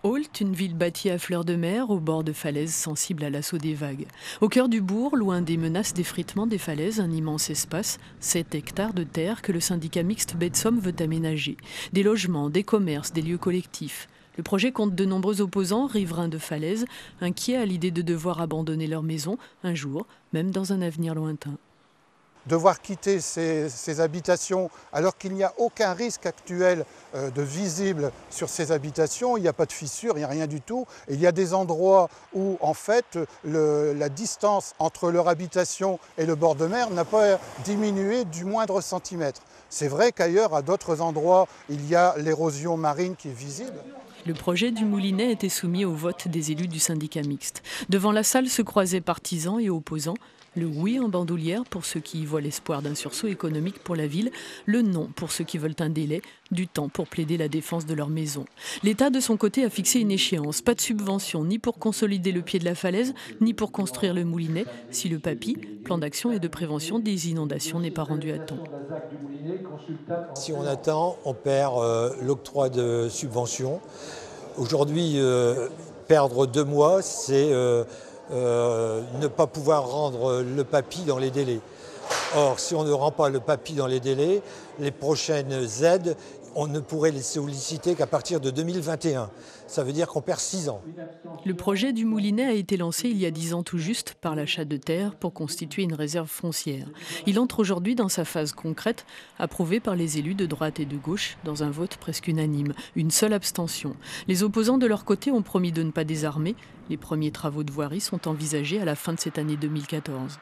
Ault, une ville bâtie à fleur de mer, au bord de falaises sensibles à l'assaut des vagues. Au cœur du bourg, loin des menaces d'effritement des falaises, un immense espace, 7 hectares de terre que le syndicat mixte Baie de Somme veut aménager. Des logements, des commerces, des lieux collectifs. Le projet compte de nombreux opposants, riverains de falaises, inquiets à l'idée de devoir abandonner leur maison, un jour, même dans un avenir lointain. Devoir quitter ces habitations alors qu'il n'y a aucun risque actuel de visible sur ces habitations, il n'y a pas de fissures, il n'y a rien du tout. Et il y a des endroits où en fait la distance entre leur habitation et le bord de mer n'a pas diminué du moindre centimètre. C'est vrai qu'ailleurs, à d'autres endroits, il y a l'érosion marine qui est visible. Le projet du moulinet était soumis au vote des élus du syndicat mixte. Devant la salle se croisaient partisans et opposants. Le oui en bandoulière pour ceux qui y voient l'espoir d'un sursaut économique pour la ville, le non pour ceux qui veulent un délai, du temps pour plaider la défense de leur maison. L'État, de son côté, a fixé une échéance. Pas de subvention, ni pour consolider le pied de la falaise, ni pour construire le moulinet, si le PAPI, plan d'action et de prévention des inondations, n'est pas rendu à temps. Si on attend, on perd l'octroi de subventions. Aujourd'hui, perdre 2 mois, c'est ne pas pouvoir rendre le PAPI dans les délais. Or, si on ne rend pas le PAPI dans les délais, les prochaines aides, on ne pourrait les solliciter qu'à partir de 2021. Ça veut dire qu'on perd 6 ans. Le projet du moulinet a été lancé il y a 10 ans tout juste par l'achat de terre pour constituer une réserve foncière. Il entre aujourd'hui dans sa phase concrète, approuvé par les élus de droite et de gauche dans un vote presque unanime. Une seule abstention. Les opposants de leur côté ont promis de ne pas désarmer. Les premiers travaux de voirie sont envisagés à la fin de cette année 2014.